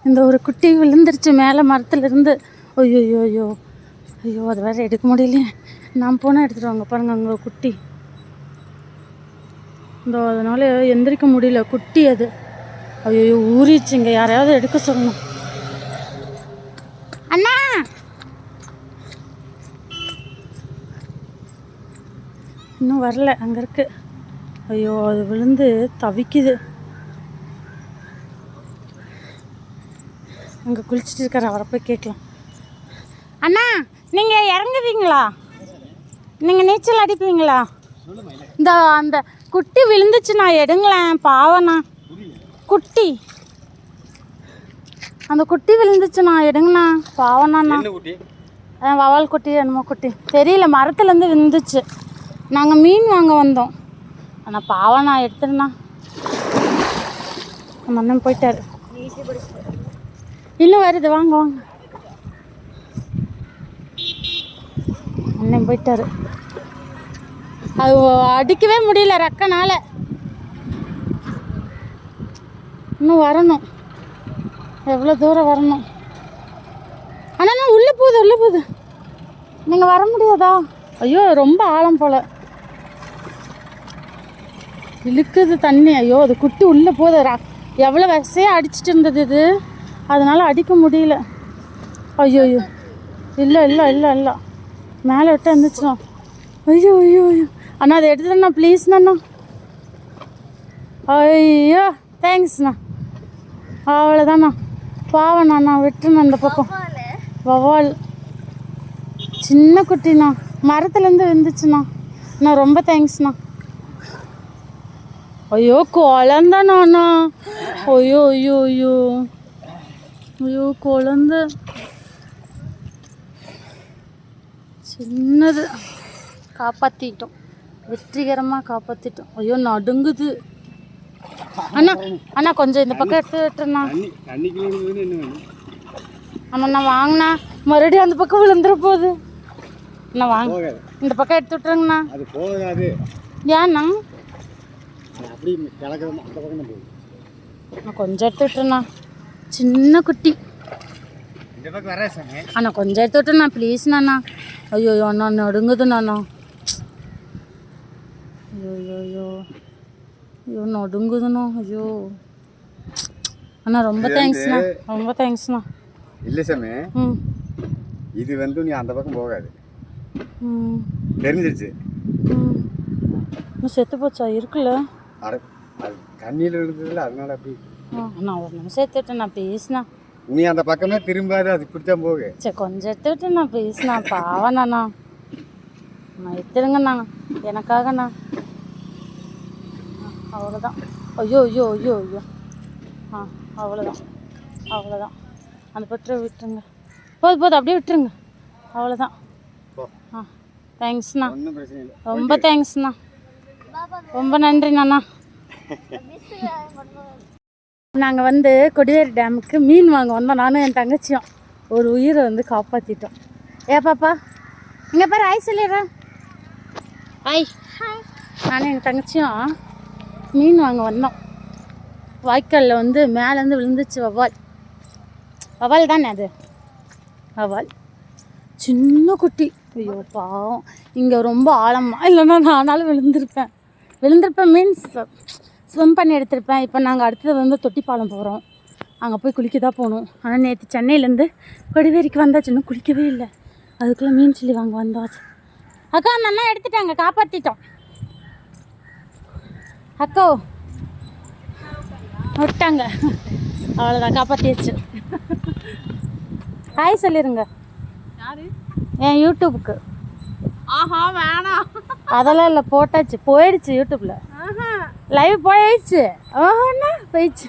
இந்த ஒரு குட்டி விழுந்துருச்சு மேலே மரத்துலேருந்து. ஐயோ ஐயோ ஐயோ ஐயோ, அது வேறு எடுக்க முடியலையே. நான் போனால் எடுத்துகிட்டு வாங்க. பாருங்கள் அங்கே குட்டி. இந்த அதனால் எந்திரிக்க முடியல, குட்டி அது. ஐயோ ஊறிடுச்சுங்க, யாரையாவது எடுக்க சொல்லணும். அண்ணா இன்னும் வரல, அங்கே இருக்கு. ஐயோ அது விழுந்து தவிக்குது. அங்கே குளிச்சுட்டு இருக்கார், அவரை போய் கேட்கலாம். அண்ணா நீங்கள் இறங்குவீங்களா? நீங்கள் நீச்சல் அடிப்பீங்களா? இந்த அந்த குட்டி விழுந்துச்சுண்ணா, எடுங்களேன், பாவண்ணா. குட்டி, அந்த குட்டி விழுந்துச்சுண்ணா, எடுங்கண்ணா, பாவண்ணா. வவால் குட்டி என்னமோ குட்டி தெரியல, மரத்துலேருந்து விழுந்துச்சு. நாங்கள் மீன் வாங்க வந்தோம். ஆனால் பாவண்ணா, எடுத்துருண்ணா. நம்ம அண்ணன் போயிட்டாரு. இன்னும் வருது, வாங்க வாங்க. அண்ணன் போயிட்டாரு. அது அடிக்கவே முடியல ரெக்கனால. இன்னும் வரணும், எவ்வளோ தூரம் வரணும். அண்ணா உள்ளே போகுது, உள்ளே போகுது. நீங்கள் வர முடியாதா? ஐயோ ரொம்ப ஆழம் போல், இழுக்குது தண்ணி. ஐயோ அது குட்டி உள்ளே போகுது. எவ்வளோ வசையாக அடிச்சிட்டு இருந்தது இது, அதனால் அடிக்க முடியல. ஐயோ ஐயோ, இல்லை இல்லை இல்லை இல்லை, மேலே விட்டு வந்துச்சுண்ணா. ஐயோ ஐயோ ஐயோ அண்ணா, அதை எடுத்துட்டேண்ணா, ப்ளீஸ்ண்ணா. ஐயோ தேங்க்ஸ்ண்ணா. அவ்வளோதாண்ணா, பாவண்ணா, விட்டுருண்ணா. இந்த பக்கம் வவால் சின்ன குட்டிண்ணா, மரத்துலேருந்து விழுந்துச்சுண்ணா. அண்ணா ரொம்ப தேங்க்ஸ்ண்ணா. ஐயோ குழந்தண்ணா. ஐயோ ஐயோ ஐயோ ஐயோ, குழந்த சின்னது. காப்பாற்றிட்டோம், வெற்றிகரமாக காப்பாற்றிட்டோம். ஐயோ நடுங்குது. அண்ணா அண்ணா கொஞ்சம் இந்த பக்கம் எடுத்து விட்டுருண்ணா. அண்ணா வாங்கண்ணா, மறுபடியும் அந்த பக்கம் விழுந்துட போகுது. அண்ணா வாங்க, இந்த பக்கம் எடுத்து விட்டுருங்கண்ணா. ஏண்ணா? கொஞ்சம் எடுத்து விட்டுருண்ணா, சின்ன குட்டி. அண்ணா கொஞ்சம் எடுத்து விட்டுருண்ணா, ப்ளீஸ்ண்ணா. ஐயோ அண்ணா நடுங்குதுண்ணா. ஐயோ ஐயோ ஐயோ ஐயோ நடுங்குதுண்ணா. ஐயோ அண்ணா ரொம்ப தேங்க்ஸ்ண்ணா, ரொம்ப தேங்க்ஸ்ண்ணா. இல்லை சாமி, இது வந்து நீ அந்த பக்கம் போகாது, தெரிஞ்சிருச்சு. இன்னும் செத்து போச்சா? இருக்குல்ல, தண்ணியில் இருந்ததில்ல, அதனால அப்படி. நான் ஒரு நிமிஷம் எடுத்துவிட்டேண்ணா, ப்ளீஸ்ண்ணா. நீ அந்த பக்கமே திரும்பாது, அது இப்படித்தான் போகு. சரி கொஞ்சம் எடுத்துவிட்டேண்ணா, ப்ளீஸ்ண்ணா, பாவண்ணா. நான் எடுத்துருங்கண்ணா, எனக்காகண்ணா. அவ்வளோதான். ஐயோ ஐயோ ஐயோ ஐயோ, அவ்வளோதான் அவ்வளோதான். அந்த பற்ற விட்டுருங்க, போதும் அப்படியே விட்டுருங்க, அவ்வளோதான். தேங்க்ஸ்ண்ணா, ரொம்ப தேங்க்ஸ்ண்ணா, ரொம்ப நன்றிண்ணா. நாங்கள் வந்து கொடிவேரி டேமுக்கு மீன் வாங்க வந்தோம், நானும் என் தங்கச்சியும். ஒரு உயிரை வந்து காப்பாற்றிட்டோம். பாப்பா இங்கே பாரு, ஆய் சொல்லிடுறேன். ஆய், நானும் எங்கள் தங்கச்சியும் மீன் வாங்க வந்தோம். வாய்க்காலில் வந்து மேலேருந்து விழுந்துச்சு வவால். வவால் தானே அது, வவால் சின்ன குட்டி. ஐயோ பாவம், இங்கே ரொம்ப ஆழமாக, இல்லைன்னா நானாலும் விழுந்திருப்பேன் மீன்ஸ் ஸ்விம் பண்ணி எடுத்திருப்பேன். இப்போ நாங்கள் அடுத்தது வந்து தொட்டிப்பாலம் போகிறோம், அங்கே போய் குளிக்க தான் போகணும். ஆனால் நேற்று சென்னையிலேருந்து கொடிவேரிக்கு வந்தாச்சு, இன்னும் குளிக்கவே இல்லை. அதுக்குள்ளே மீன் சில்லி வாங்க வந்தாச்சு. அக்கா அந்த அண்ணா எடுத்துட்டாங்க, காப்பாற்றிட்டோம். அக்கோ விட்டாங்க, அவ்வளோதான், காப்பாற்றியாச்சு. ஹாய் சொல்லிடுங்க. என் யூடியூபுக்கு. ஆஹா வேணாம், அதெல்லாம் இல்லை, போட்டாச்சு, போயிடுச்சு யூடியூப்பில் லைவ் போயிடுச்சு. ஆஹா போயிடுச்சு.